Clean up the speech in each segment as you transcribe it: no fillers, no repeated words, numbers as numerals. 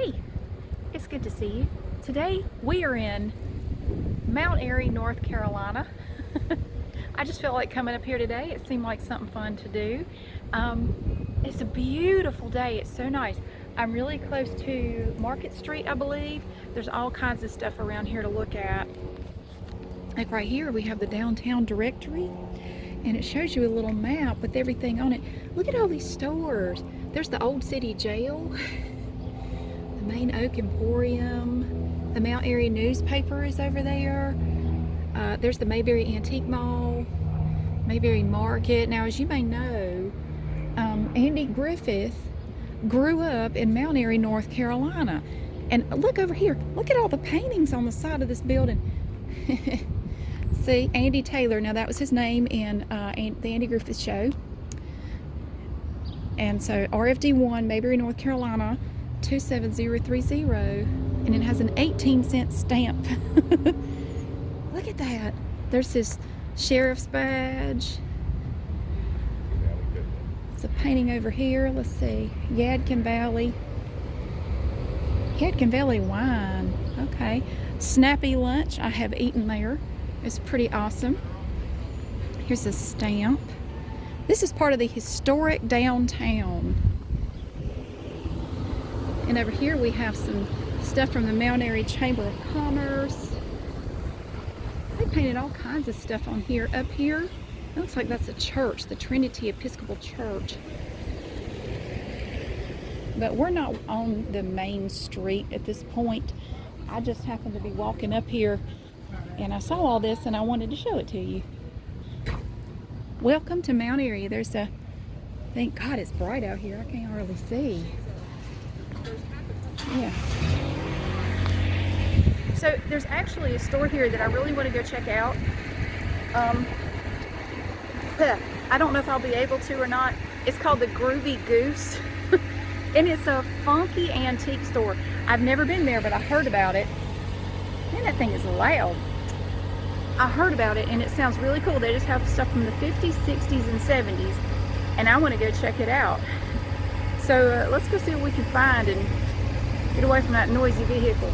Hey, it's good to see you. Today we are in Mount Airy, North Carolina. I just felt like coming up here today. It seemed like something fun to do. It's a beautiful day. It's so nice. I'm really close to Market Street, I believe. There's all kinds of stuff around here to look at. Like right here we have the downtown directory, and it shows you a little map with everything on it. Look at all these stores. There's the Old City Jail, the Main Oak Emporium, the Mount Airy newspaper is over there. There's the Mayberry Antique Mall, Mayberry Market. Now, as you may know, Andy Griffith grew up in Mount Airy, North Carolina. And look over here. Look at all the paintings on the side of this building. See, Andy Taylor. Now, that was his name in the Andy Griffith Show. And so, RFD1, Mayberry, North Carolina, 27030. And it has an 18-cent stamp. Look at that. There's his sheriff's badge. It's a painting over here. Let's see. Yadkin Valley. Yadkin Valley wine. Okay. Snappy Lunch. I have eaten there. It's pretty awesome. Here's a stamp. This is part of the historic downtown. And over here we have some stuff from the Mount Airy Chamber of Commerce. They painted all kinds of stuff on here. Up here, it looks like that's a church, the Trinity Episcopal Church. But we're not on the main street at this point. I just happened to be walking up here and I saw all this and I wanted to show it to you. Welcome to Mount Airy. There's a, thank God it's bright out here. I can't hardly see. Yeah. So there's actually a store here that I really want to go check out. I don't know if I'll be able to or not. It's called the Groovy Goose. And it's a funky antique store. I've never been there, but I heard about it. Man, that thing is loud. I heard about it and it sounds really cool. They just have stuff from the 50s, 60s, and 70s. And I want to go check it out. So let's go see what we can find and get away from that noisy vehicle.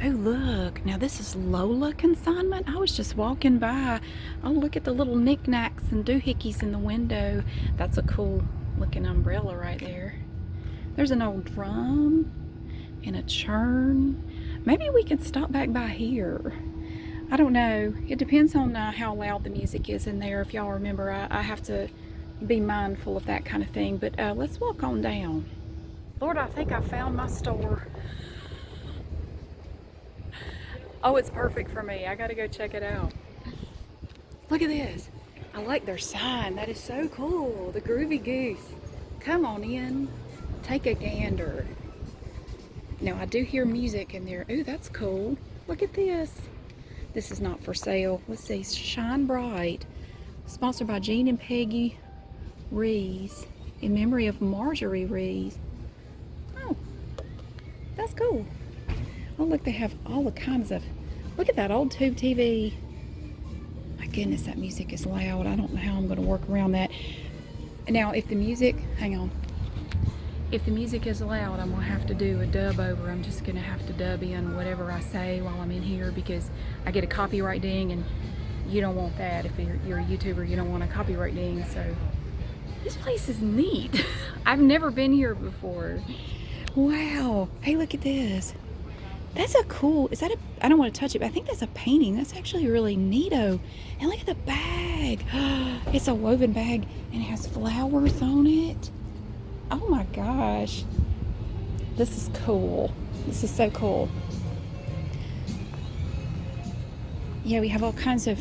Oh, look. Now, this is Lola Consignment. I was just walking by. Oh, look at the little knickknacks and doohickeys in the window. That's a cool looking umbrella right there. There's an old drum and a churn. Maybe we could stop back by here. I don't know. It depends on how loud the music is in there. If y'all remember, I have to be mindful of that kind of thing. But let's walk on down. Lord, I think I found my store. Oh, it's perfect for me. I gotta go check it out. Look at this. I like their sign. That is so cool. The Groovy Goose. Come on in. Take a gander. Now, I do hear music in there. Ooh, that's cool. Look at this. This is not for sale. Let's see. Shine Bright. Sponsored by Gene and Peggy Rees. In memory of Marjorie Rees. Oh, that's cool. Oh, look, they have all the kinds of, look at that old tube TV. My goodness, that music is loud. I don't know how I'm going to work around that. Now, if the music, hang on. If the music is loud, I'm going to have to do a dub over. I'm just going to have to dub in whatever I say while I'm in here because I get a copyright ding and you don't want that. If you're a YouTuber, you don't want a copyright ding. So this place is neat. I've never been here before. Wow. Hey, look at this. That's a cool, is that a, I don't want to touch it, but I think that's a painting. That's actually really neato. And look at the bag. It's a woven bag and it has flowers on it. Oh my gosh. This is cool. This is so cool. Yeah, we have all kinds of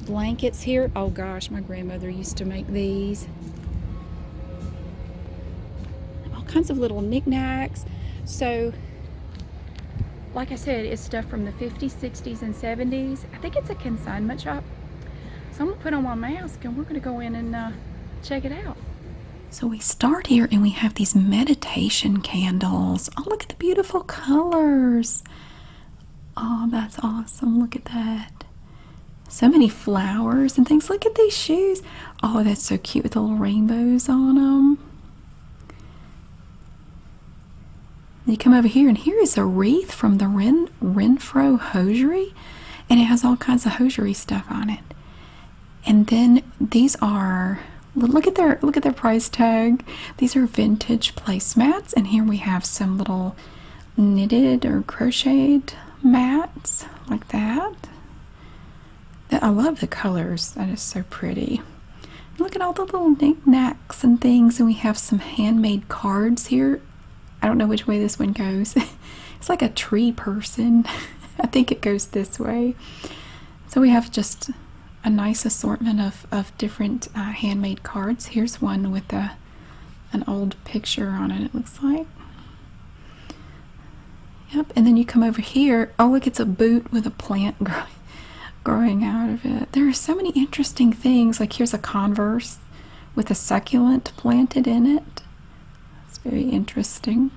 blankets here. Oh gosh, my grandmother used to make these. All kinds of little knickknacks. So, like I said, it's stuff from the 50s, 60s, and 70s. I think it's a consignment shop. So I'm going to put on my mask and we're going to go in and check it out. So we start here and we have these meditation candles. Oh, look at the beautiful colors. Oh, that's awesome. Look at that. So many flowers and things. Look at these shoes. Oh, that's so cute with the little rainbows on them. And you come over here, and here is a wreath from the Renfro hosiery, and it has all kinds of hosiery stuff on it. And then these are, look at their price tag. These are vintage placemats, and here we have some little knitted or crocheted mats like that. I love the colors. That is so pretty. Look at all the little knickknacks and things, and we have some handmade cards here. I don't know which way this one goes. It's like a tree person. I think it goes this way. So we have just a nice assortment of different handmade cards. Here's one with an old picture on it, it looks like. Yep, and then you come over here. Oh, look, it's a boot with a plant growing out of it. There are so many interesting things. Like here's a Converse with a succulent planted in it. It's very interesting.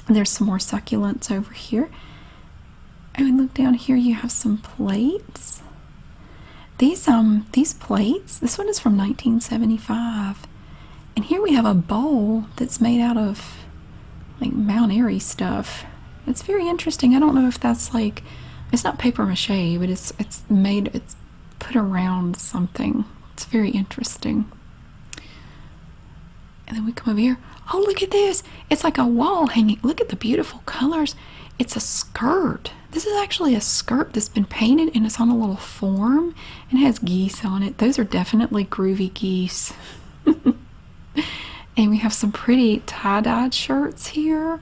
And there's some more succulents over here. And we look down here, you have some plates. These plates, this one is from 1975. And here we have a bowl that's made out of like Mount Airy stuff. It's very interesting. I don't know if that's like, it's not paper mache, but it's put around something. It's very interesting. And then we come over here. Oh, look at this. It's like a wall hanging. Look at the beautiful colors. It's a skirt. This is actually a skirt that's been painted, and it's on a little form and has geese on it. Those are definitely Groovy Geese. And we have some pretty tie-dyed shirts here.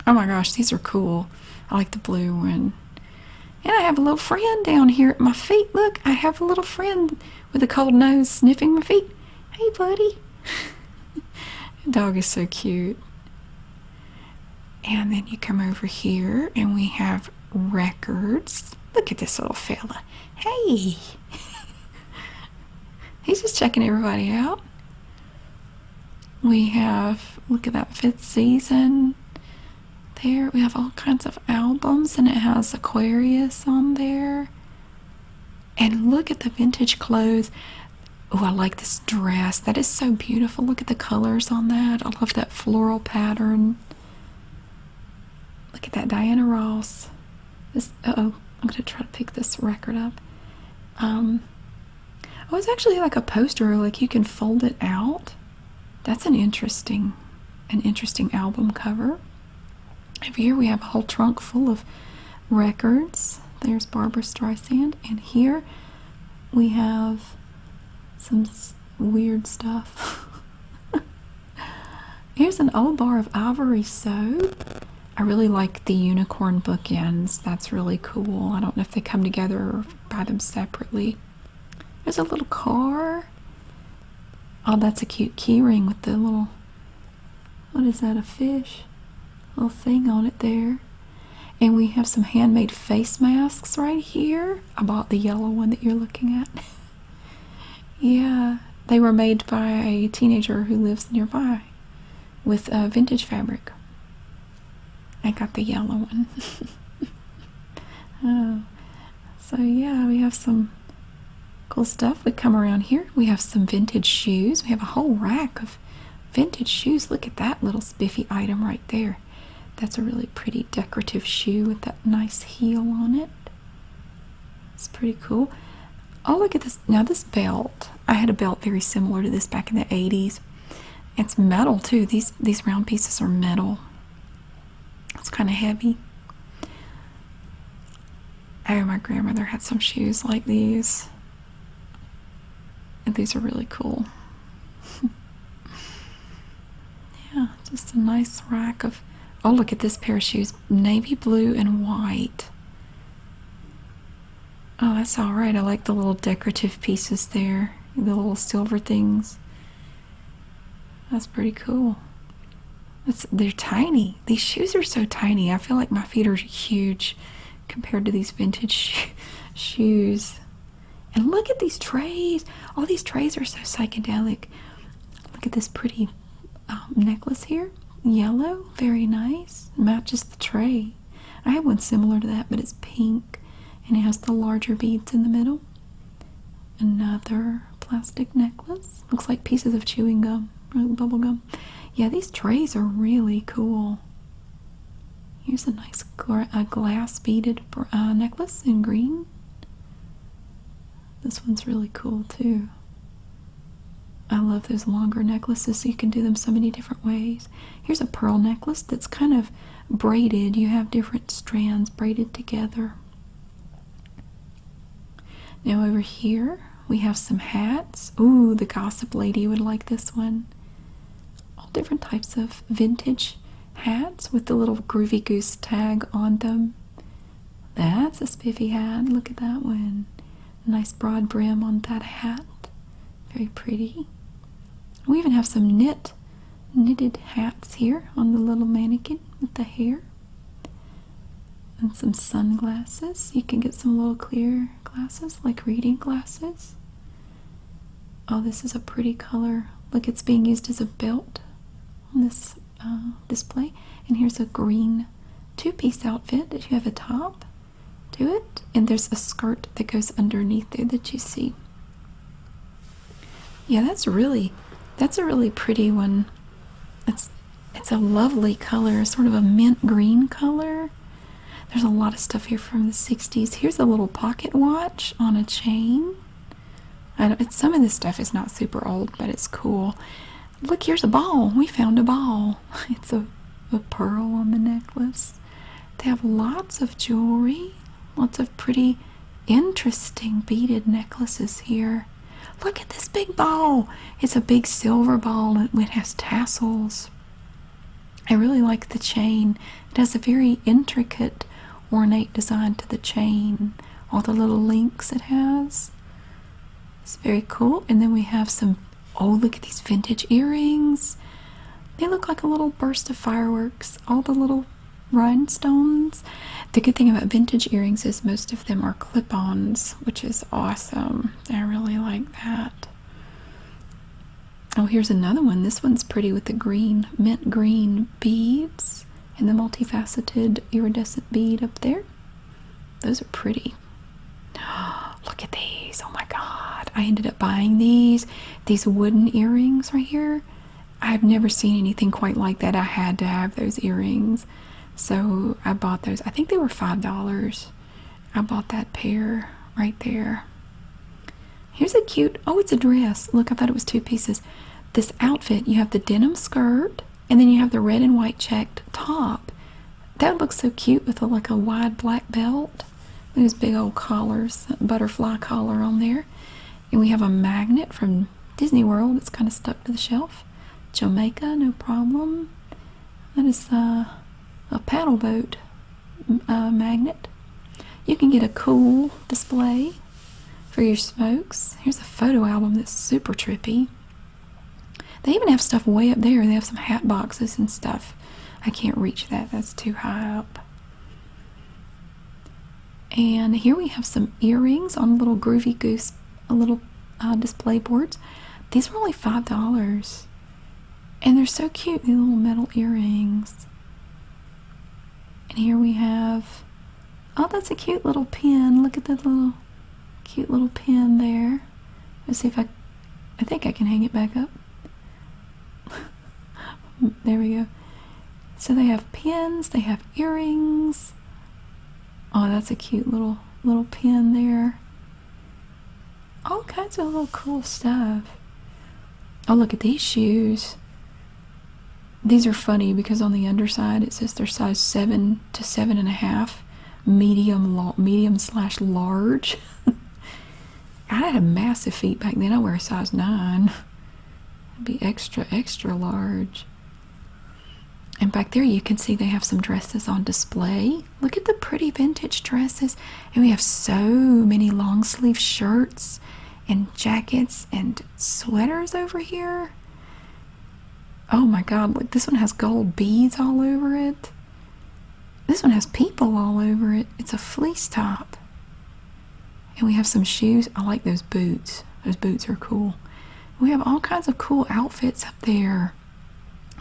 Oh my gosh, these are cool. I like the blue one. And I have a little friend down here at my feet. Look, I have a little friend with a cold nose sniffing my feet. Hey, buddy. The dog is so cute. And then you come over here and we have records. Look at this little fella. Hey. He's just checking everybody out. We have, look at that, Fifth Season. There we have all kinds of albums, and it has Aquarius on there. And look at the vintage clothes. Oh, I like this dress. That is so beautiful. Look at the colors on that. I love that floral pattern. Look at that, Diana Ross. I'm going to try to pick this record up. Oh, it's actually like a poster, like you can fold it out. That's an interesting album cover. Over here we have a whole trunk full of records. There's Barbara Streisand, and here we have some weird stuff. Here's an old bar of Ivory soap. I really like the unicorn bookends. That's really cool. I don't know if they come together or buy them separately. There's a little car. Oh, that's a cute key ring with the little, what is that, a fish? Little thing on it there. And we have some handmade face masks right here. I bought the yellow one that you're looking at. Yeah, they were made by a teenager who lives nearby with vintage fabric. I got the yellow one. Oh, so yeah, we have some cool stuff. We come around here. We have some vintage shoes. We have a whole rack of vintage shoes. Look at that little spiffy item right there. That's a really pretty decorative shoe with that nice heel on it. It's pretty cool. Oh, look at this. Now this belt. I had a belt very similar to this back in the 80s. It's metal too. These round pieces are metal. It's kind of heavy. Oh, my grandmother had some shoes like these. And these are really cool. Yeah, just a nice rack of... Oh, look at this pair of shoes. Navy blue and white. Oh, that's alright. I like the little decorative pieces there. The little silver things. That's pretty cool. They're tiny. These shoes are so tiny. I feel like my feet are huge compared to these vintage shoes. And look at these trays. All these trays are so psychedelic. Look at this pretty necklace here. Yellow. Very nice. Matches the tray. I have one similar to that, but it's pink. And it has the larger beads in the middle. Another plastic necklace. Looks like pieces of chewing gum or bubble gum. Yeah, these trays are really cool. Here's a nice glass beaded necklace in green. This one's really cool too. I love those longer necklaces, so you can do them so many different ways. Here's a pearl necklace that's kind of braided. You have different strands braided together. Now over here we have some hats. Ooh, the gossip lady would like this one. All different types of vintage hats with the little Groovy Goose tag on them. That's a spiffy hat. Look at that one. Nice broad brim on that hat. Very pretty. We even have some knitted hats here on the little mannequin with the hair. And some sunglasses. You can get some little clear glasses, like reading glasses. Oh, this is a pretty color. Look, it's being used as a belt on this display. And here's a green two-piece outfit that you have a top to it. And there's a skirt that goes underneath there that you see. Yeah, that's a really pretty one. It's a lovely color, sort of a mint green color. There's a lot of stuff here from the 60s. Here's a little pocket watch on a chain. Some of this stuff is not super old, but it's cool. Look, here's a ball. We found a ball. It's a pearl on the necklace. They have lots of jewelry, lots of pretty, interesting beaded necklaces here. Look at this big ball. It's a big silver ball and it has tassels. I really like the chain. It has a very intricate, ornate design to the chain. All the little links it has. It's very cool. And then we have some, oh, look at these vintage earrings. They look like a little burst of fireworks. All the little rhinestones. The good thing about vintage earrings is most of them are clip-ons, which is awesome. I really like that. Oh, here's another one. This one's pretty with the green, mint green beads and the multifaceted iridescent bead up there. Those are pretty. Look at these. Oh my God. I ended up buying these wooden earrings right here. I've never seen anything quite like that. I had to have those earrings. So I bought those. I think they were $5. I bought that pair right there. Here's a cute, oh, it's a dress. Look, I thought it was two pieces. This outfit, you have the denim skirt, and then you have the red and white checked top. That looks so cute with like a wide black belt. Those big old collars, butterfly collar on there. And we have a magnet from Disney World. It's kind of stuck to the shelf. Jamaica, no problem. That is a paddle boat magnet. You can get a cool display for your smokes. Here's a photo album that's super trippy. They even have stuff way up there. They have some hat boxes and stuff. I can't reach that. That's too high up. And here we have some earrings on little Groovy Goose, little display boards. These were only $5. And they're so cute, these little metal earrings. And here we have, oh, that's a cute little pin. Look at that little cute little pin there. Let's see if I think I can hang it back up. There we go. So they have pins, they have earrings. Oh, that's a cute little pin there. All kinds of little cool stuff. Oh, look at these shoes. These are funny because on the underside it says they're size 7 to 7.5, medium/large. I had massive feet back then. I wear a size 9. It'd be extra large. And back there you can see they have some dresses on display. Look at the pretty vintage dresses. And we have so many long sleeve shirts and jackets and sweaters over here. Oh my God, look, this one has gold beads all over it. This one has people all over it. It's a fleece top. And we have some shoes. I like those boots. Those boots are cool. We have all kinds of cool outfits up there.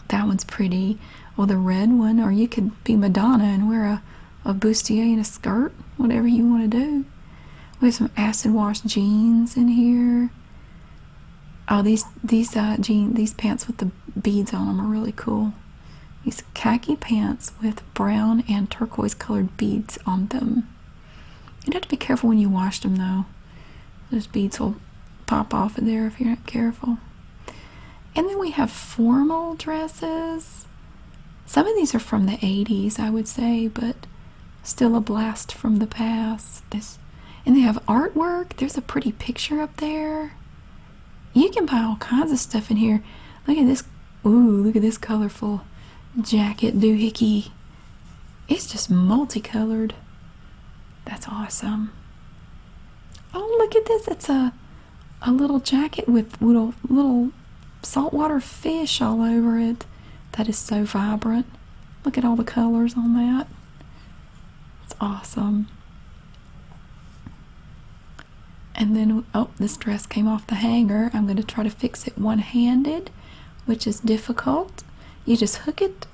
That one's pretty. Or the red one, or you could be Madonna and wear a bustier and a skirt, whatever you want to do. We have some acid wash jeans in here. Oh, these pants with the beads on them are really cool. These khaki pants with brown and turquoise colored beads on them. You'd have to be careful when you wash them though. Those beads will pop off of there if you're not careful. And then we have formal dresses. Some of these are from the 80s, I would say, but still a blast from the past. And they have artwork. There's a pretty picture up there. You can buy all kinds of stuff in here. Look at this. Ooh, look at this colorful jacket doohickey. It's just multicolored. That's awesome. Oh, look at this. It's a little jacket with little saltwater fish all over it. That is so vibrant. Look at all the colors on that. It's awesome. And then, oh, this dress came off the hanger. I'm going to try to fix it one-handed, which is difficult. You just hook it.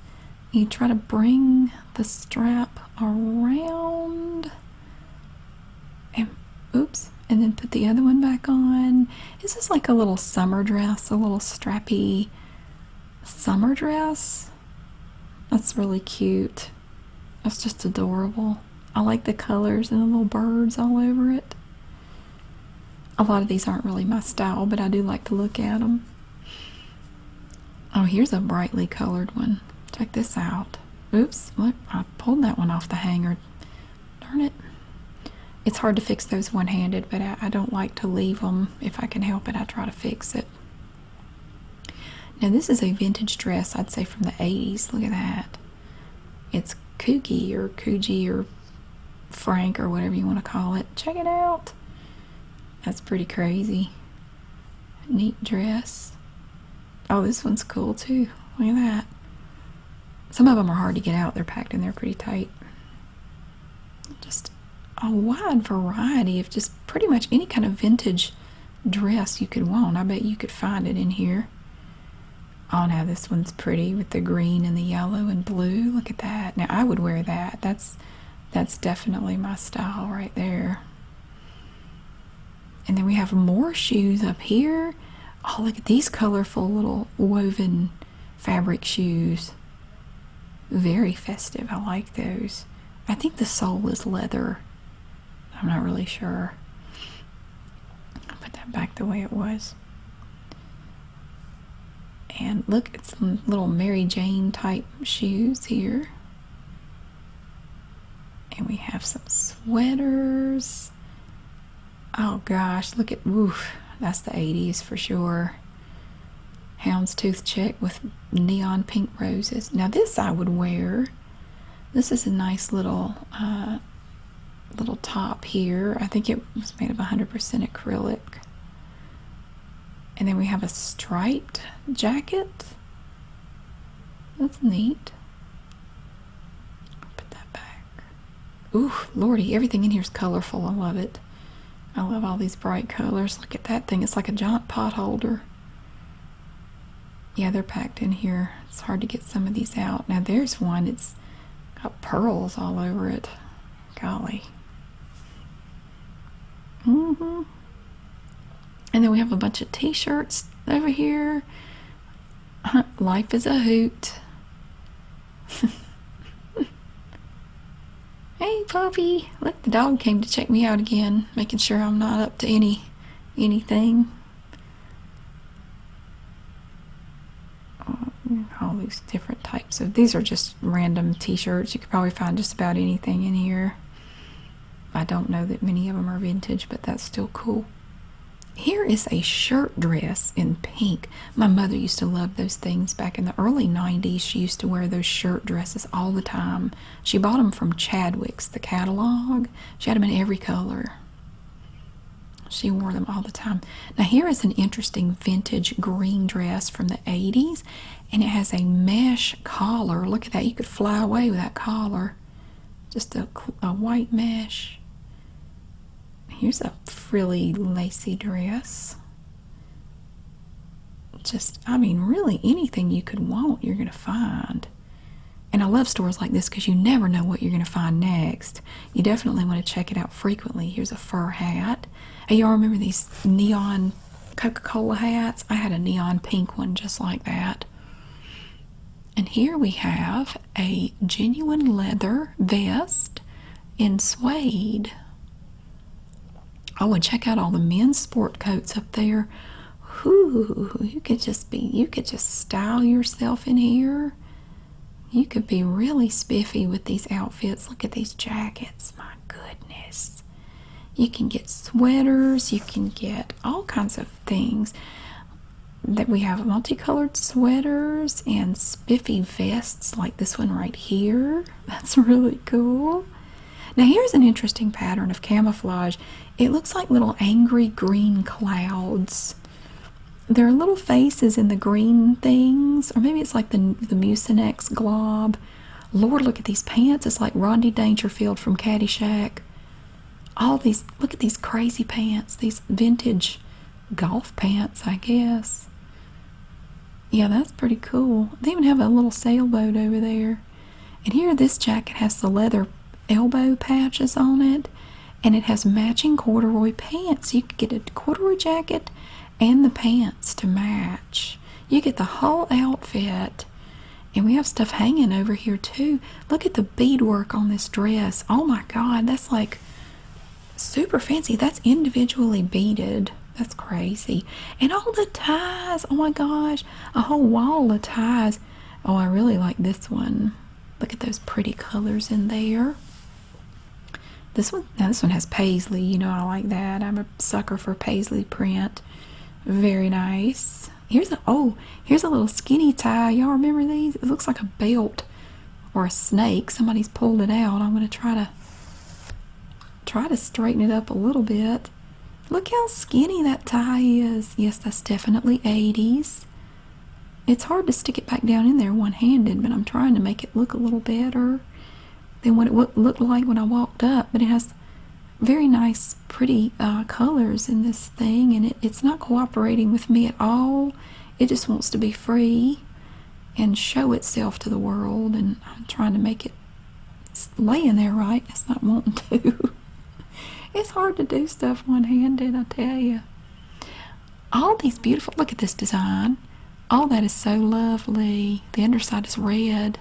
You try to bring the strap around. And, oops. And then put the other one back on. This is like a little summer dress, a little strappy summer dress. That's really cute. That's just adorable. I like the colors and the little birds all over it. A lot of these aren't really my style, but I do like to look at them. Oh, here's a brightly colored one. Check this out. Oops, look, I pulled that one off the hanger. Darn it. It's hard to fix those one-handed, but I don't like to leave them. If I can help it, I try to fix it. Now, this is a vintage dress, I'd say from the 80s. Look at that. It's Coogie or Coogie or Frank or whatever you want to call it. Check it out. That's pretty crazy. Neat dress. Oh, this one's cool too. Look at that. Some of them are hard to get out. They're packed in there pretty tight. Just a wide variety of just pretty much any kind of vintage dress you could want. I bet you could find it in here. Oh, now this one's pretty with the green and the yellow and blue. Look at that. Now, I would wear that. That's definitely my style right there. And then we have more shoes up here. Oh, look at these colorful little woven fabric shoes. Very festive. I like those. I think the sole is leather. I'm not really sure. I'll put that back the way it was. And look, it's some little Mary Jane type shoes here. And we have some sweaters. Oh gosh, look at, woof, that's the 80s for sure. Houndstooth check with neon pink roses. Now this I would wear. This is a nice little top here. I think it was made of 100% acrylic. And then we have a striped jacket. That's neat. Put that back. Ooh, lordy, everything in here is colorful. I love it. I love all these bright colors. Look at that thing. It's like a giant pot holder. Yeah, they're packed in here. It's hard to get some of these out. Now there's one. It's got pearls all over it. Golly. And then we have a bunch of t-shirts over here. Life is a hoot. Hey, puppy. Look, the dog came to check me out again, making sure I'm not up to anything. All these different types of, these are just random t-shirts. You could probably find just about anything in here. I don't know that many of them are vintage, but that's still cool. Here is a shirt dress in pink. My mother used to love those things back in the early 90s. She used to wear those shirt dresses all the time. She bought them from Chadwick's, the catalog. She had them in every color. She wore them all the time. Now here is an interesting vintage green dress from the 80s, and it has a mesh collar. Look at that. You could fly away with that collar. Just a white mesh. Here's a frilly, lacy dress. Just, I mean, really anything you could want, you're going to find. And I love stores like this because you never know what you're going to find next. You definitely want to check it out frequently. Here's a fur hat. Hey, y'all remember these neon Coca-Cola hats. I had a neon pink one just like that. And here we have a genuine leather vest in suede. Oh, and check out all the men's sport coats up there. Whoo, you could just style yourself in here. You could be really spiffy with these outfits. Look at these jackets. My goodness. You can get sweaters. You can get all kinds of things. That we have multicolored sweaters and spiffy vests like this one right here. That's really cool. Now here's an interesting pattern of camouflage. It looks like little angry green clouds. There are little faces in the green things, or maybe it's like the Mucinex glob. Lord, look at these pants. It's like Rodney Dangerfield from Caddyshack. Look at these crazy pants, these vintage golf pants, I guess. Yeah, that's pretty cool. They even have a little sailboat over there. And here, this jacket has the leather elbow patches on it, and it has matching corduroy pants. You could get a corduroy jacket and the pants to match. You get the whole outfit. And we have stuff hanging over here too. Look at the beadwork on this dress. Oh my God, that's like super fancy. That's individually beaded. That's crazy. And all the ties. Oh my gosh, a whole wall of ties. Oh, I really like this one. Look at those pretty colors in there. This one has paisley. You know, I like that. I'm a sucker for paisley print. Very nice. Here's a little skinny tie. Y'all remember these? It looks like a belt or a snake. Somebody's pulled it out. I'm going to try to straighten it up a little bit. Look how skinny that tie is. Yes, that's definitely 80s. It's hard to stick it back down in there one-handed, but I'm trying to make it look a little better than what it looked like when I walked up. But it has very nice, pretty colors in this thing, and it's not cooperating with me at all. It just wants to be free and show itself to the world, and I'm trying to make it lay in there right. It's not wanting to. It's hard to do stuff one-handed, I tell you. All these beautiful, look at this design. All that is so lovely. The underside is red.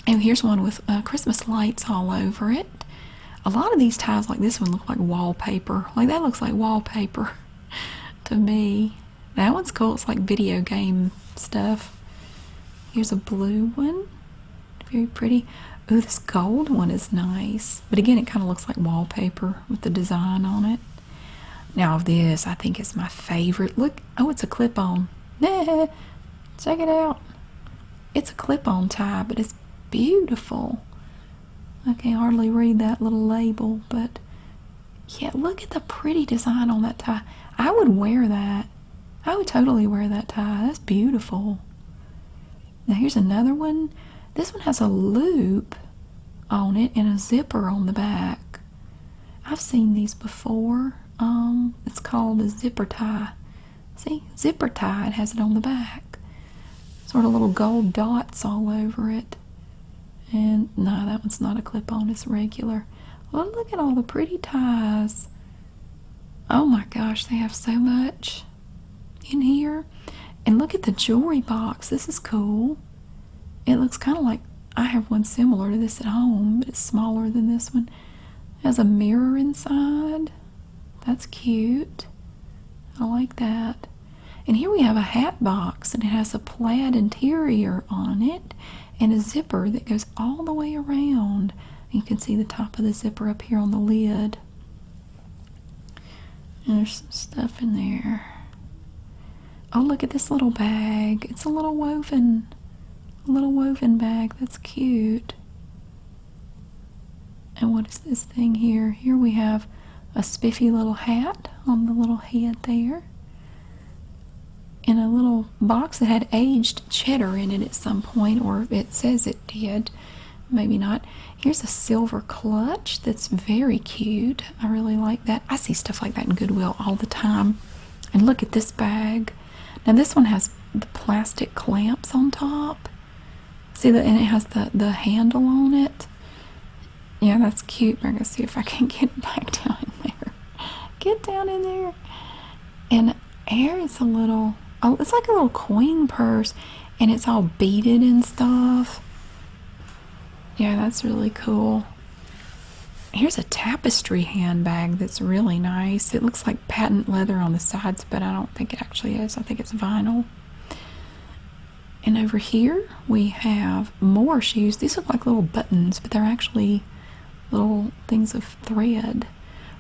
And here's one with Christmas lights all over it. A lot of these ties like this one look like wallpaper. Like that looks like wallpaper to me. That one's cool. It's like video game stuff. Here's a blue one. Very pretty. Ooh, this gold one is nice. But again, it kind of looks like wallpaper with the design on it. Now this, I think, is my favorite. Look. Oh, it's a clip-on. Check it out. It's a clip-on tie, but it's beautiful. I can hardly read that little label, but yeah, look at the pretty design on that tie. I would wear that. I would totally wear that tie. That's beautiful. Now here's another one. This one has a loop on it and a zipper on the back. I've seen these before. It's called a zipper tie. See, zipper tie. It has it on the back. Sort of little gold dots all over it. And no, that one's not a clip-on, it's regular. Well, look at all the pretty ties. Oh my gosh, they have so much in here. And look at the jewelry box. This is cool. It looks kind of like, I have one similar to this at home, but it's smaller than this one. It has a mirror inside. That's cute. I like that. And here we have a hat box, and it has a plaid interior on it and a zipper that goes all the way around. You can see the top of the zipper up here on the lid. And there's some stuff in there. Oh, look at this little bag. It's a little woven bag. That's cute. And what is this thing here? Here we have a spiffy little hat on the little head there. In a little box that had aged cheddar in it at some point, or it says it did, maybe not. Here's a silver clutch that's very cute. I really like that. I see stuff like that in Goodwill all the time. And look at this bag. Now this one has the plastic clamps on top. See that, and it has the handle on it. Yeah, that's cute. I'm gonna see if I can get back down in there. Get down in there. And here is a little, oh, it's like a little coin purse, and it's all beaded and stuff. Yeah, that's really cool. Here's a tapestry handbag that's really nice. It looks like patent leather on the sides, but I don't think it actually is. I think it's vinyl. And over here we have more shoes. These look like little buttons, but they're actually little things of thread.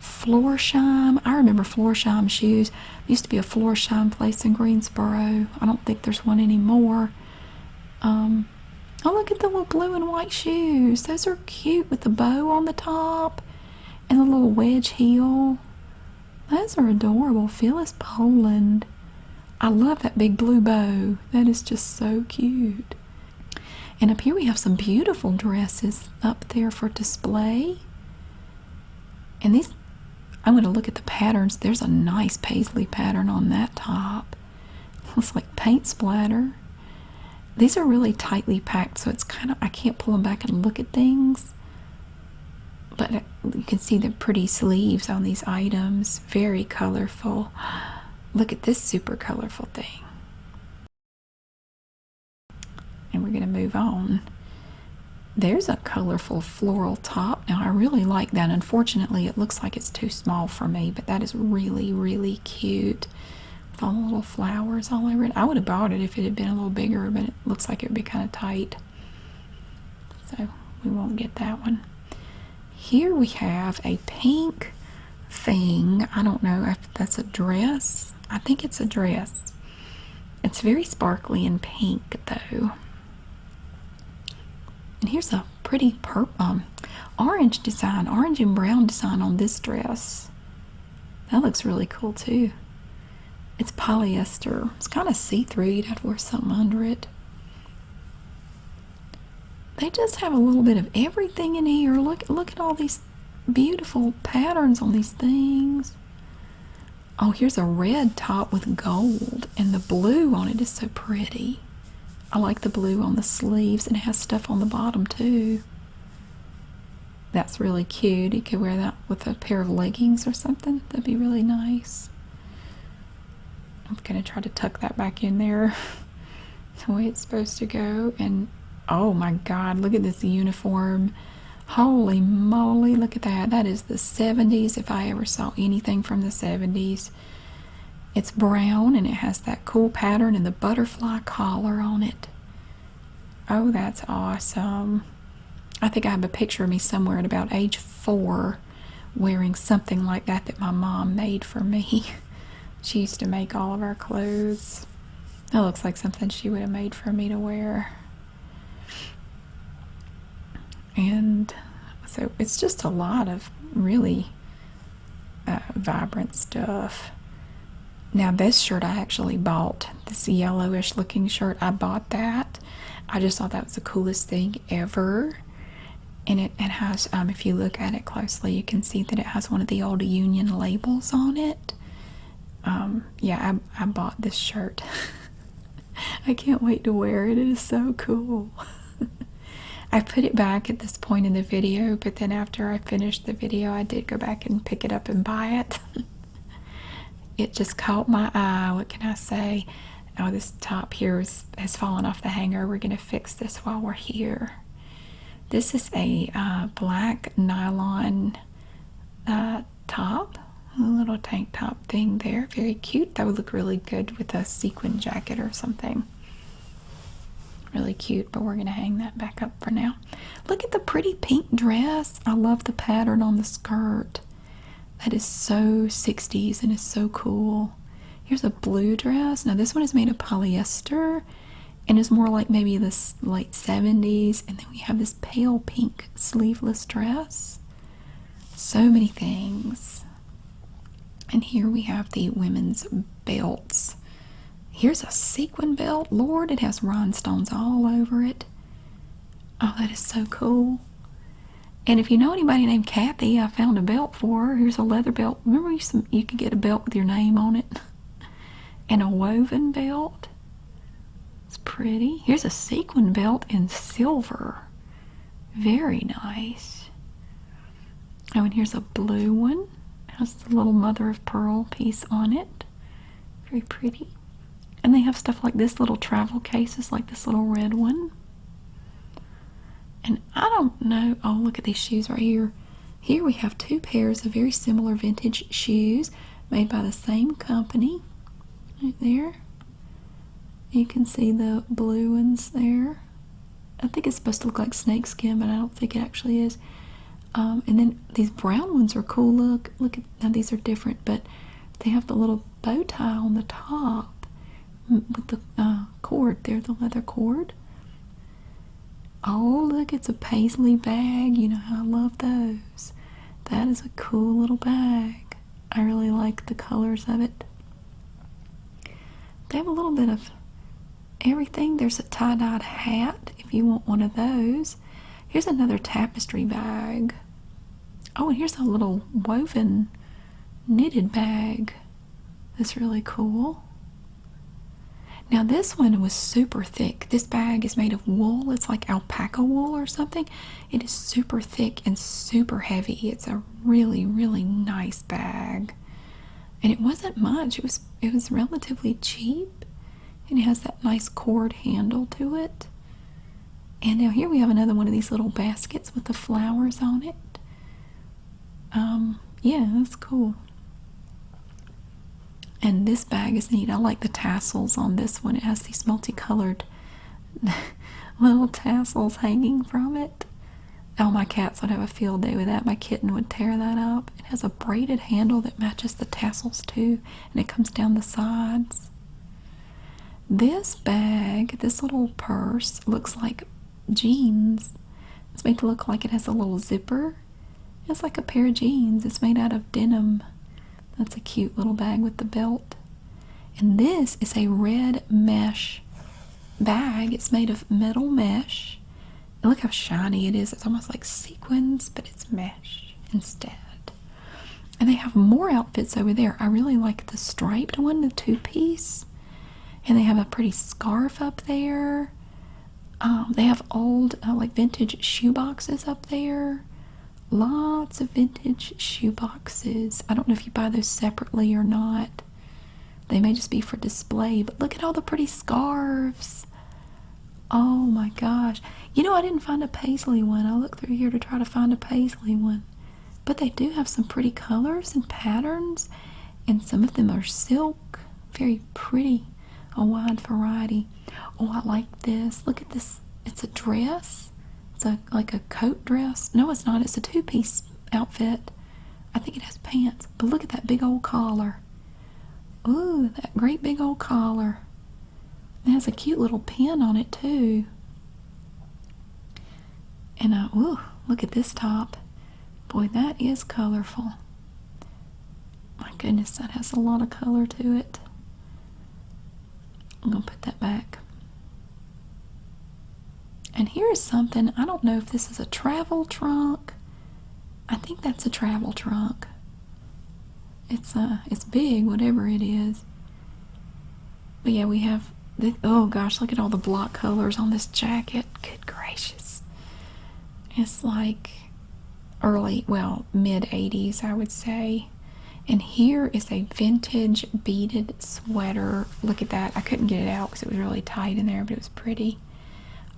Florsheim. I remember Florsheim shoes. There used to be a Florsheim place in Greensboro. I don't think there's one anymore. Oh, look at the little blue and white shoes. Those are cute with the bow on the top and the little wedge heel. Those are adorable. Phyllis Poland. I love that big blue bow. That is just so cute. And up here we have some beautiful dresses up there for display. And these, I'm going to look at the patterns. There's a nice paisley pattern on that top. Looks like paint splatter. These are really tightly packed, so it's kind of, I can't pull them back and look at things. But you can see the pretty sleeves on these items. Very colorful. Look at this super colorful thing. And we're going to move on. There's a colorful floral top. Now I really like that. Unfortunately, it looks like it's too small for me, but that is really, really cute. With all the little flowers all over it. I would have bought it if it had been a little bigger, but it looks like it would be kind of tight. So we won't get that one. Here we have a pink thing. I don't know if that's a dress. I think it's a dress. It's very sparkly and pink though. And here's a pretty orange design, orange and brown design on this dress. That looks really cool too. It's polyester. It's kind of see-through. You'd have to wear something under it. They just have a little bit of everything in here. Look at all these beautiful patterns on these things. Oh, here's a red top with gold, and the blue on it is so pretty. I like the blue on the sleeves, and it has stuff on the bottom too. That's really cute. You could wear that with a pair of leggings or something. That'd be really nice. I'm going to try to tuck that back in there the way it's supposed to go. And oh my God, look at this uniform. Holy moly, look at that. That is the 70s if I ever saw anything from the 70s. It's brown and it has that cool pattern and the butterfly collar on it. Oh, that's awesome. I think I have a picture of me somewhere at about age 4 wearing something like that that my mom made for me. She used to make all of our clothes. That looks like something she would have made for me to wear. And so it's just a lot of really vibrant stuff. Now this shirt I actually bought, this yellowish looking shirt, I bought that. I just thought that was the coolest thing ever. And it has, if you look at it closely, you can see that it has one of the old Union labels on it. Yeah, I bought this shirt. I can't wait to wear it. It is so cool. I put it back at this point in the video, but then after I finished the video, I did go back and pick it up and buy it. It just caught my eye. What can I say? Oh, this top here has fallen off the hanger. We're going to fix this while we're here. This is a black nylon top. A little tank top thing there. Very cute. That would look really good with a sequin jacket or something. Really cute, but we're going to hang that back up for now. Look at the pretty pink dress. I love the pattern on the skirt. That is so 60s and is so cool. Here's a blue dress. Now this one is made of polyester and is more like maybe this late 70s. And then we have this pale pink sleeveless dress. So many things. And here we have the women's belts. Here's a sequin belt. Lord, it has rhinestones all over it. Oh, that is so cool. And if you know anybody named Kathy, I found a belt for her. Here's a leather belt. Remember you could get a belt with your name on it? And a woven belt. It's pretty. Here's a sequin belt in silver. Very nice. Oh, and here's a blue one. Has the little mother of pearl piece on it. Very pretty. And they have stuff like this, little travel cases, like this little red one. And I don't know. Oh, look at these shoes right here. Here we have two pairs of very similar vintage shoes made by the same company. Right there. You can see the blue ones there. I think it's supposed to look like snakeskin, but I don't think it actually is. And then these brown ones are cool. Look at, now these are different, but they have the little bow tie on the top with the cord there, the leather cord. Oh, look, it's a paisley bag. You know how I love those. That is a cool little bag. I really like the colors of it. They have a little bit of everything. There's a tie-dyed hat if you want one of those. Here's another tapestry bag. Oh, and here's a little woven knitted bag. That's really cool. Now this one was super thick. This bag is made of wool. It's like alpaca wool or something. It is super thick and super heavy. It's a really, really nice bag. And it wasn't much. It was relatively cheap. And it has that nice cord handle to it. And now here we have another one of these little baskets with the flowers on it. Yeah, that's cool. And this bag is neat. I like the tassels on this one. It has these multicolored little tassels hanging from it. Oh, my cats would have a field day with that. My kitten would tear that up. It has a braided handle that matches the tassels too, and it comes down the sides. This bag, this little purse, looks like jeans. It's made to look like it has a little zipper. It's like a pair of jeans. It's made out of denim. That's a cute little bag with the belt. And this is a red mesh bag. It's made of metal mesh. And look how shiny it is. It's almost like sequins, but it's mesh instead. And they have more outfits over there. I really like the striped one, the two-piece. And they have a pretty scarf up there. They have old, like vintage shoe boxes up there. Lots of vintage shoe boxes. I don't know if you buy those separately or not. They may just be for display, but look at all the pretty scarves. Oh my gosh. You know, I didn't find a paisley one. I looked through here to try to find a paisley one. But they do have some pretty colors and patterns, and some of them are silk. Very pretty. A wide variety. Oh, I like this. Look at this. It's a dress. It's like a coat dress. No, it's not. It's a two-piece outfit. I think it has pants. But look at that big old collar. Ooh, that great big old collar. It has a cute little pin on it too. And ooh, look at this top. Boy, that is colorful. My goodness, that has a lot of color to it. I'm gonna put that back. And here is something, I don't know if this is a travel trunk. I think that's a travel trunk. It's big, whatever it is. But yeah, we have, oh gosh, look at all the block colors on this jacket. Good gracious. It's like early, well, mid-80s, I would say. And here is a vintage beaded sweater. Look at that. I couldn't get it out because it was really tight in there, but it was pretty.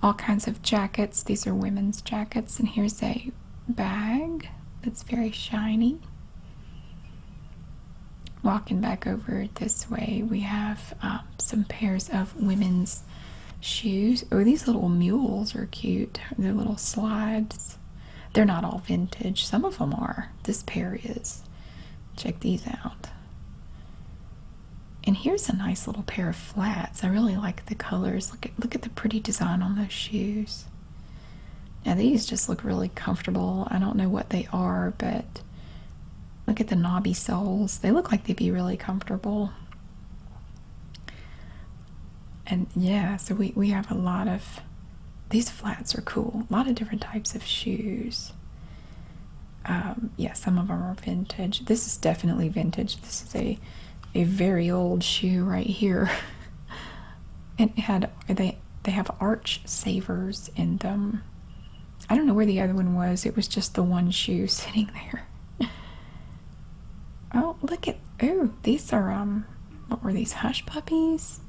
All kinds of jackets. These are women's jackets. And here's a bag that's very shiny. Walking back over this way, we have some pairs of women's shoes. Oh, these little mules are cute. They're little slides. They're not all vintage. Some of them are. This pair is. Check these out. And here's a nice little pair of flats. I really like the colors. Look at the pretty design on those shoes. Now these just look really comfortable. I don't know what they are, but look at the knobby soles. They look like they'd be really comfortable. And yeah, so we have a lot of, these flats are cool. A lot of different types of shoes. Yeah, some of them are vintage. This is definitely vintage. This is a very old shoe right here. And it had, they have arch savers in them. I don't know where the other one was. It was just the one shoe sitting there. Oh, look at, oh, these are What were these, Hush Puppies?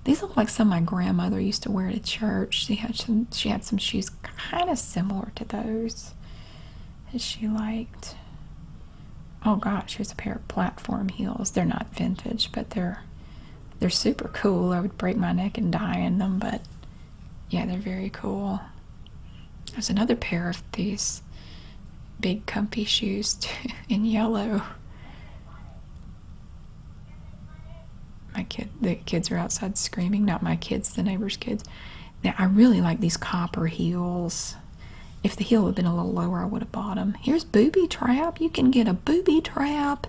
These look like some my grandmother used to wear to church. She had some shoes kind of similar to those that she liked. Oh gosh, here's a pair of platform heels. They're not vintage, but they're super cool. I would break my neck and die in them, but yeah, they're very cool. There's another pair of these big comfy shoes too, in yellow. The kids are outside screaming. Not my kids, the neighbor's kids. Now, I really like these copper heels. If the heel had been a little lower, I would have bought them. Here's Booby Trap. You can get a Booby Trap.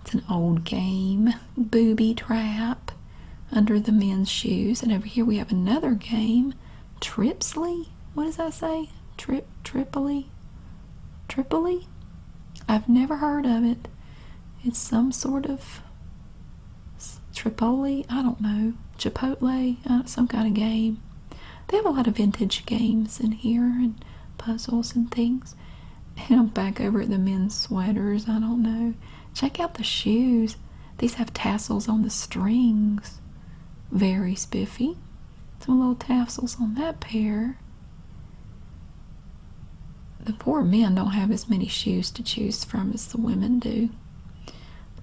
It's an old game. Booby Trap under the men's shoes. And over here we have another game. Tripsley? What does that say? Tripoli? Tripoli? I've never heard of it. It's some sort of Tripoli, I don't know, Chipotle, some kind of game. They have a lot of vintage games in here and puzzles and things. And I'm back over at the men's sweaters. I don't know. Check out the shoes. These have tassels on the strings. Very spiffy. Some little tassels on that pair. The poor men don't have as many shoes to choose from as the women do.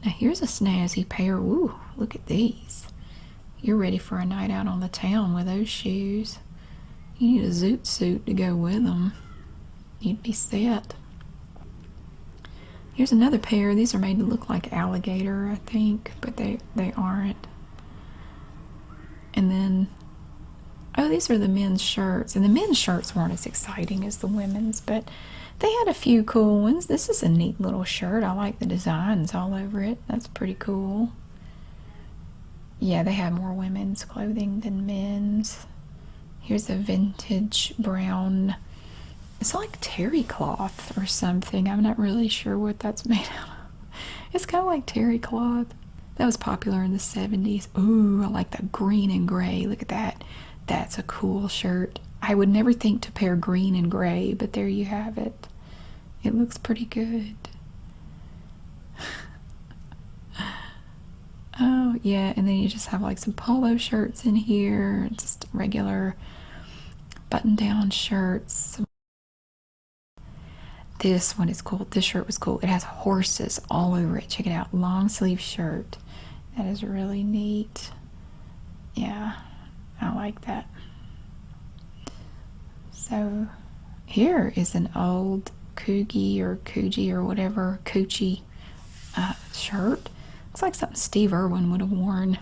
Now here's a snazzy pair. Ooh, look at these. You're ready for a night out on the town with those shoes. You need a zoot suit to go with them. You'd be set. Here's another pair. These are made to look like alligator, I think, but they aren't. And then, oh, these are the men's shirts. And the men's shirts weren't as exciting as the women's, but they had a few cool ones. This is a neat little shirt. I like the designs all over it. That's pretty cool. Yeah, they have more women's clothing than men's. Here's a vintage brown, it's like terry cloth or something. I'm not really sure what that's made out of. It's kind of like terry cloth. That was popular in the 70s. Ooh, I like the green and gray. Look at that. That's a cool shirt. I would never think to pair green and gray, but there you have it. It looks pretty good. Oh, yeah, and then you just have like some polo shirts in here, just regular button-down shirts. This one is cool. This shirt was cool. It has horses all over it. Check it out. Long sleeve shirt. That is really neat. Yeah, I like that. So here is an old Coogie or whatever, Coochie shirt. Looks like something Steve Irwin would have worn.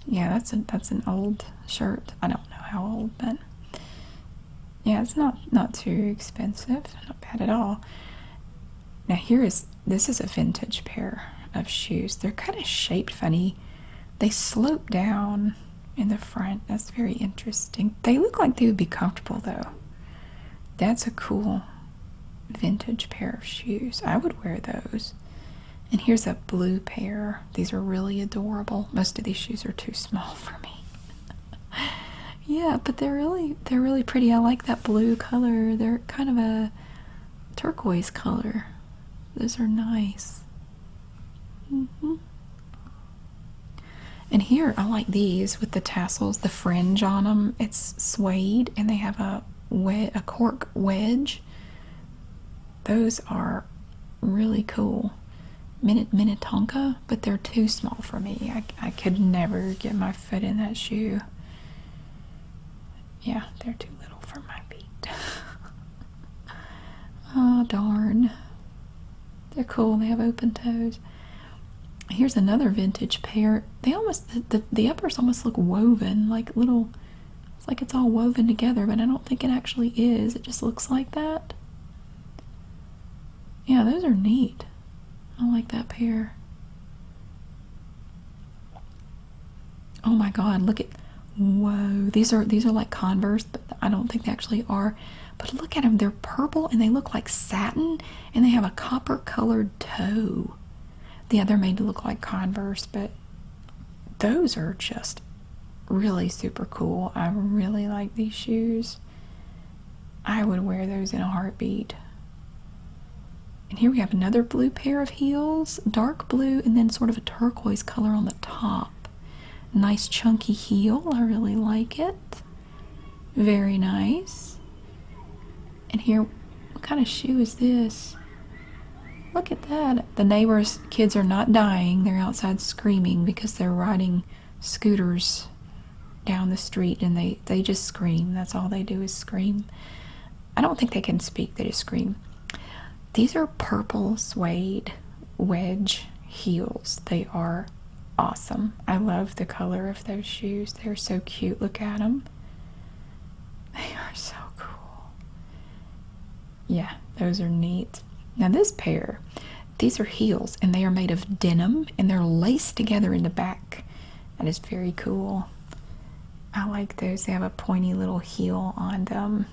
Yeah, that's an old shirt. I don't know how old, but yeah, it's not too expensive. Not bad at all. Now this is a vintage pair of shoes. They're kind of shaped funny. They slope down in the front. That's very interesting. They look like they would be comfortable though. That's a cool vintage pair of shoes. I would wear those. And here's a blue pair. These are really adorable. Most of these shoes are too small for me. Yeah, but they're really pretty. I like that blue color. They're kind of a turquoise color. Those are nice. And here, I like these with the tassels, the fringe on them. It's suede, and they have a cork wedge. Those are really cool. Minnetonka, but they're too small for me. I could never get my foot in that shoe. Yeah, they're too little for my feet. Oh, darn. They're cool. They have open toes. Here's another vintage pair. They almost, the uppers almost look woven, like little, it's like it's all woven together, but I don't think it actually is. It just looks like that. Yeah, those are neat. I like that pair. Oh my God, look at, whoa. These are like Converse, but I don't think they actually are. But look at them, they're purple and they look like satin and they have a copper colored toe. Yeah, they're made to look like Converse, but those are just really super cool. I really like these shoes. I would wear those in a heartbeat. And here we have another blue pair of heels, dark blue, and then sort of a turquoise color on the top. Nice chunky heel, I really like it. Very nice. And here, what kind of shoe is this? Look at that. The neighbors' kids are not dying. They're outside screaming because they're riding scooters down the street, and they just scream. That's all they do is scream. I don't think they can speak, they just scream. These are purple suede wedge heels. They are awesome. I love the color of those shoes. They're so cute. Look at them. They are so cool. Yeah, those are neat. Now this pair, these are heels, and they are made of denim, and they're laced together in the back. That is very cool. I like those. They have a pointy little heel on them.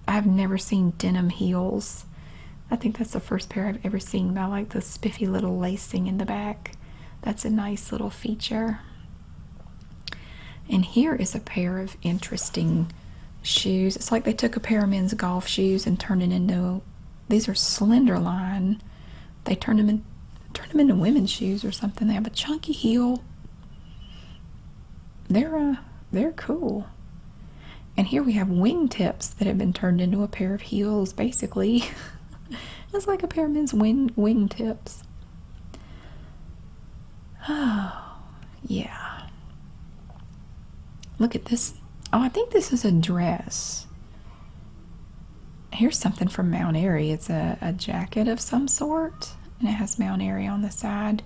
I've never seen denim heels. I think that's the first pair I've ever seen. I like the spiffy little lacing in the back. That's a nice little feature. And here is a pair of interesting shoes. It's like they took a pair of men's golf shoes and turned it into, these are Slenderline. They turned them into women's shoes or something. They have a chunky heel. They're cool. And here we have wingtips that have been turned into a pair of heels, basically. It's like a pair of men's wingtips. Oh, yeah. Look at this. Oh, I think this is a dress. Here's something from Mount Airy. It's a jacket of some sort, and it has Mount Airy on the side.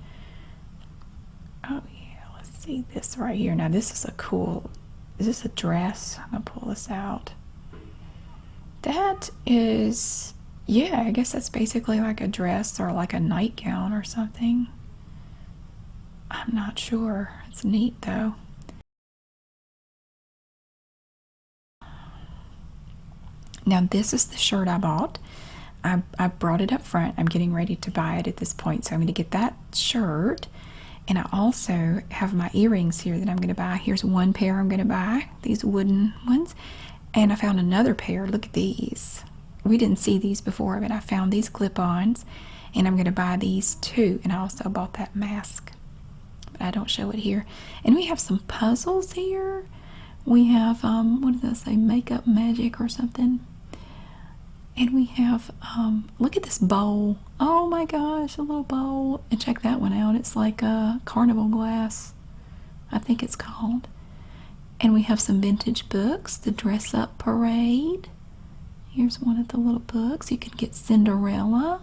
Oh, yeah. Let's see this right here. Now, this is a cool... Is this a dress? I'm going to pull this out. That is... Yeah, I guess that's basically like a dress or like a nightgown or something. I'm not sure. It's neat, though. Now, this is the shirt I bought. I brought it up front. I'm getting ready to buy it at this point, so I'm going to get that shirt. And I also have my earrings here that I'm going to buy. Here's one pair I'm going to buy, these wooden ones. And I found another pair. Look at these. We didn't see these before, but I found these clip-ons, and I'm going to buy these too. And I also bought that mask, but I don't show it here. And we have some puzzles here. We have, what does that say, Makeup Magic or something? And we have, look at this bowl. Oh my gosh, a little bowl. And check that one out. It's like a carnival glass, I think it's called. And we have some vintage books, The Dress Up Parade. Here's one of the little books. You can get Cinderella.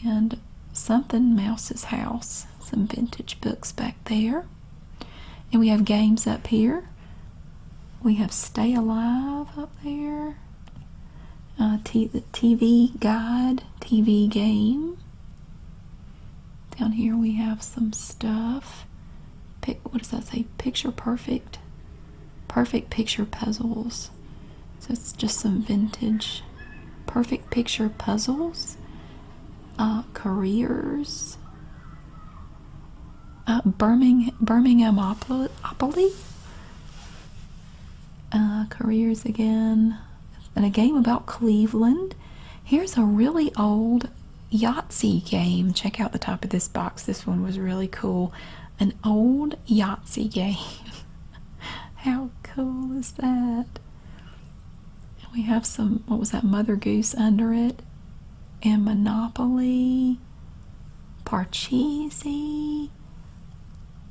And something Mouse's House. Some vintage books back there. And we have games up here. We have Stay Alive up there. The TV guide, TV game. Down here we have some stuff. What does that say? Picture Perfect. Perfect Picture Puzzles. So it's just some vintage Perfect Picture Puzzles. Careers. Birminghamopoly. Careers again. And a game about Cleveland. Here's a really old Yahtzee game. Check out the top of this box. This one was really cool. An old Yahtzee game. How cool is that? And we have some, what was that, Mother Goose under it. And Monopoly. Parcheesi.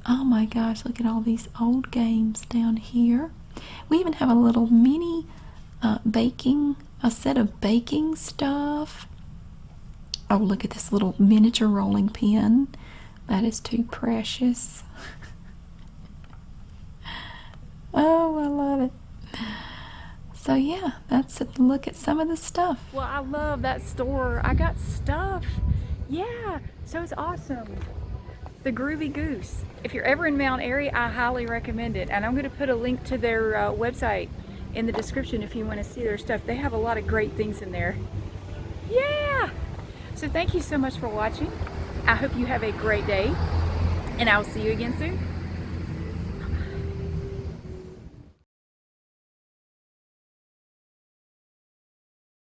Oh my gosh, look at all these old games down here. We even have a little mini a set of baking stuff. Oh, look at this little miniature rolling pin. That is too precious. Oh, I love it. So yeah, that's a look at some of the stuff. Well, I love that store. I got stuff. Yeah, so it's awesome. The Groovy Goose. If you're ever in Mount Airy, I highly recommend it. And I'm going to put a link to their website in the description if you want to see their stuff. They have a lot of great things in there. Yeah! So thank you so much for watching. I hope you have a great day, and I'll see you again soon.